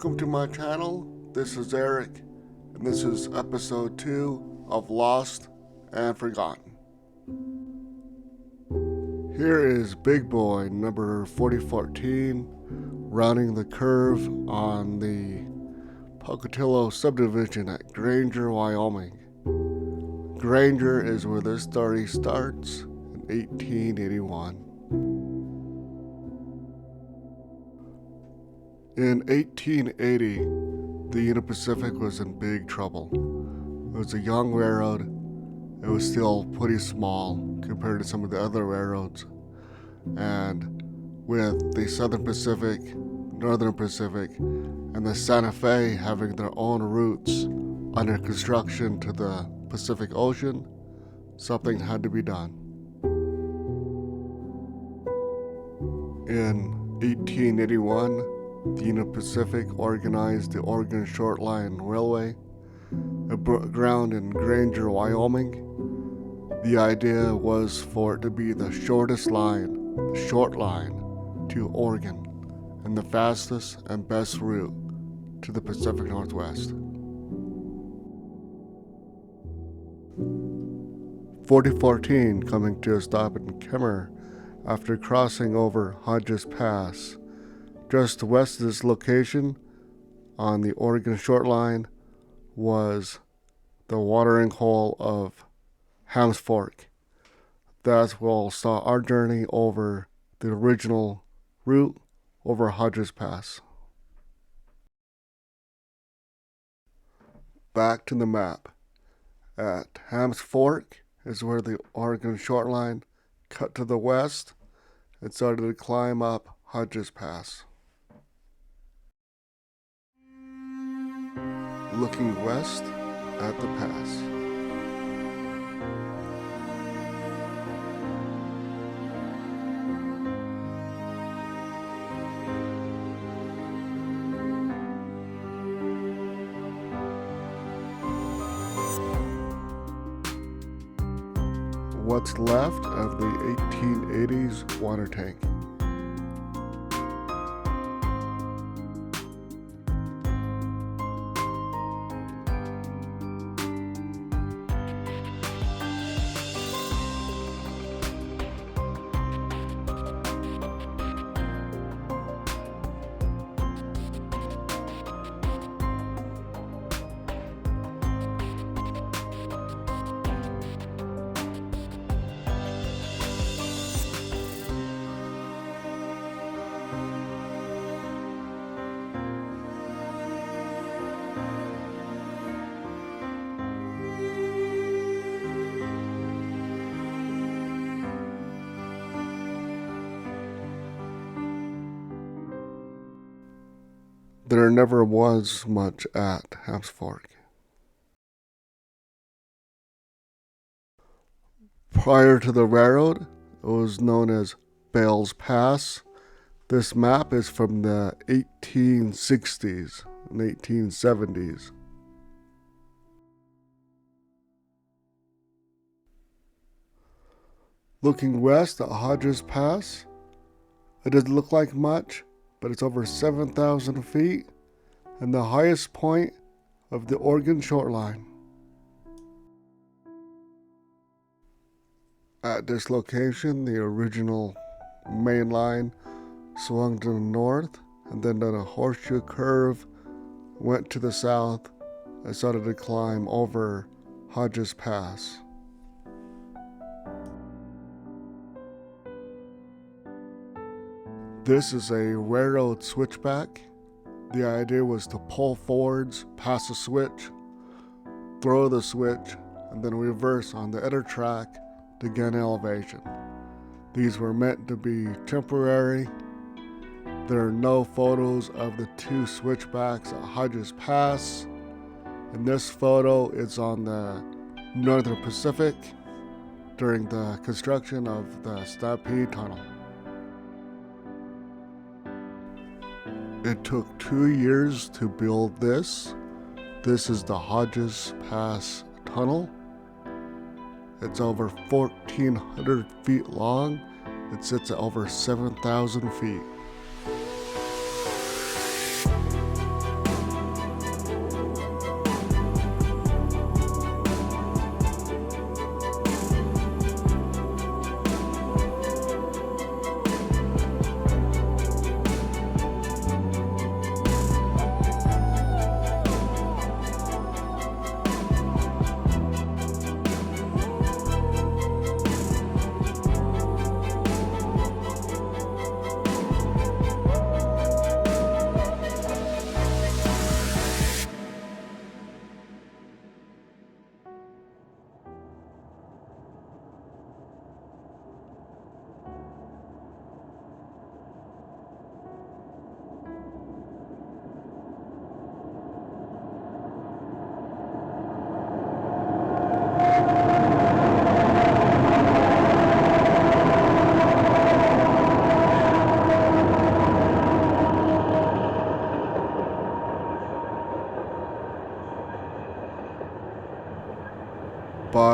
Welcome to my channel. This is Eric, and this is episode 2 of Lost and Forgotten. Here is Big Boy number 4014 rounding the curve on the Pocatello subdivision at Granger, Wyoming. Granger is where this story starts in 1881. In 1880, the Union Pacific was in big trouble. It was a young railroad. It was still pretty small compared to some of the other railroads. And with the Southern Pacific, Northern Pacific, and the Santa Fe having their own routes under construction to the Pacific Ocean, something had to be done. In 1881, the Union Pacific organized the Oregon Short Line Railway. It broke ground in Granger, Wyoming. The idea was for it to be the shortest line, the short line, to Oregon, and the fastest and best route to the Pacific Northwest. 4014 coming to a stop in Kemmerer after crossing over Hodges Pass. Just west of this location on the Oregon Short Line was the watering hole of Hams Fork. That's where we'll start our journey over the original route over Hodges Pass. Back to the map. At Hams Fork is where the Oregon Short Line cut to the west and started to climb up Hodges Pass. Looking west at the pass. What's left of the 1880s water tank. There never was much at Hams Fork. Prior to the railroad, it was known as Bales Pass. This map is from the 1860s and 1870s. Looking west at Hodges Pass, it doesn't look like much, but it's over 7,000 feet and the highest point of the Oregon Short Line. At this location, the original main line swung to the north and then did a horseshoe curve, went to the south, and started to climb over Hodges Pass. This is a railroad switchback. The idea was to pull forwards, pass a switch, throw the switch, and then reverse on the other track to gain elevation. These were meant to be temporary. There are no photos of the two switchbacks at Hodges Pass. In this photo, it's on the Northern Pacific during the construction of the Stampede Tunnel. It took 2 years to build this. This is the Hodges Pass Tunnel. It's over 1,400 feet long. It sits at over 7,000 feet.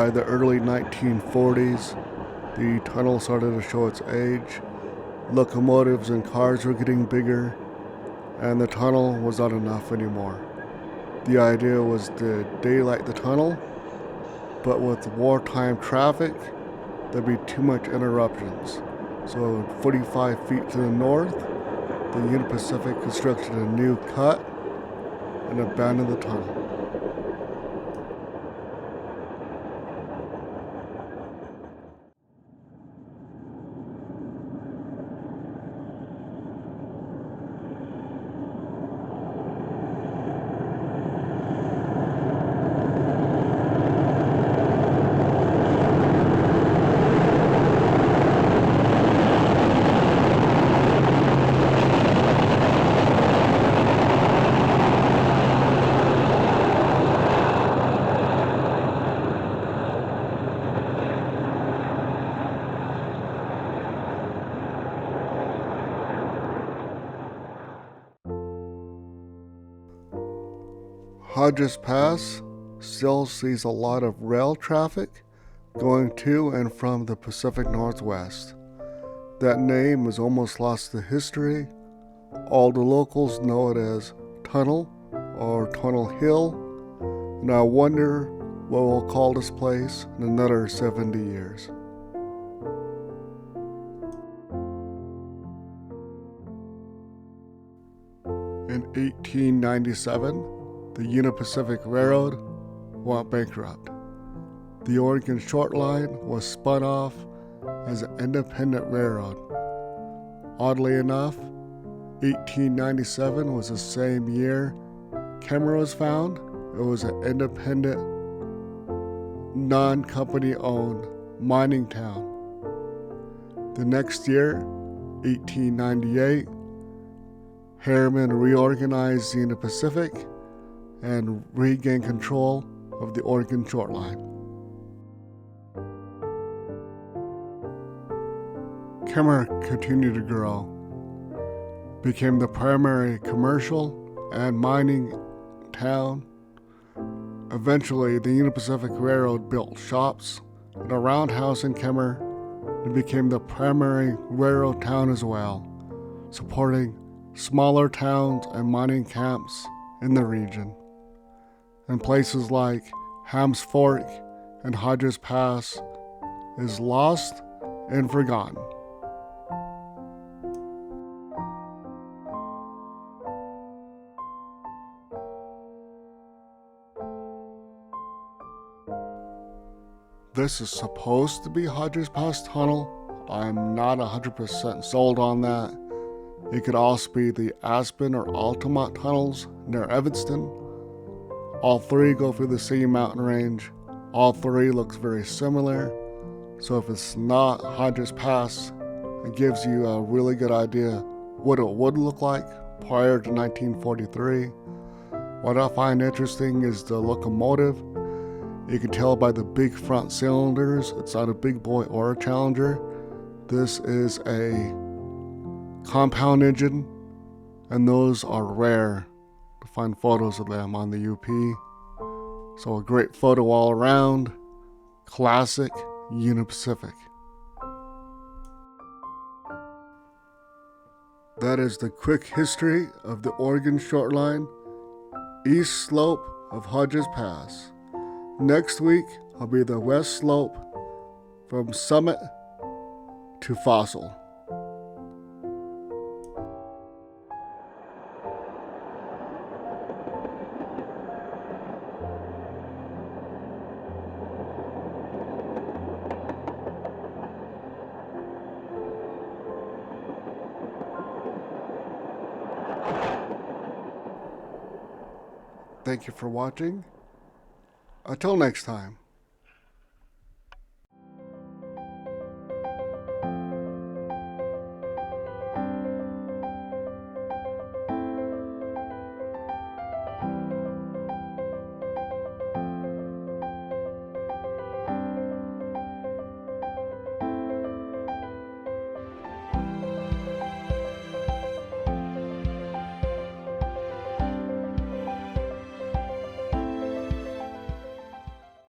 by the early 1940s, the tunnel started to show its age. Locomotives and cars were getting bigger, and the tunnel was not enough anymore. The idea was to daylight the tunnel, but with wartime traffic, there'd be too much interruptions. So 45 feet to the north, the Union Pacific constructed a new cut and abandoned the tunnel. Hodges Pass still sees a lot of rail traffic going to and from the Pacific Northwest. That name is almost lost to history. All the locals know it as Tunnel or Tunnel Hill, and I wonder what we'll call this place in another 70 years. In 1897, the Union Pacific Railroad went bankrupt. The Oregon Short Line was spun off as an independent railroad. Oddly enough, 1897 was the same year Kemmerer was found. It was an independent, non-company owned mining town. The next year, 1898, Harriman reorganized the Union Pacific and regained control of the Oregon Short Line. Kemmerer continued to grow, became the primary commercial and mining town. Eventually, the Union Pacific Railroad built shops and a roundhouse in Kemmerer and became the primary railroad town as well, supporting smaller towns and mining camps in the region. And places like Hams Fork and Hodges Pass is lost and forgotten. This is supposed to be Hodges Pass Tunnel. I'm not 100% sold on that. It could also be the Aspen or Altamont tunnels near Evanston. All three go through the same mountain range. All three looks very similar. So if it's not Hodges Pass, it gives you a really good idea what it would look like prior to 1943. What I find interesting is the locomotive. You can tell by the big front cylinders, it's not a big boy or a Challenger. This is a compound engine, and those are rare to find photos of them on the UP. So a great photo all around. Classic Union Pacific. That is the quick history of the Oregon Short Line, east slope of Hodges Pass. Next week, I'll be the west slope from Summit to Fossil. Thank you for watching. Until next time.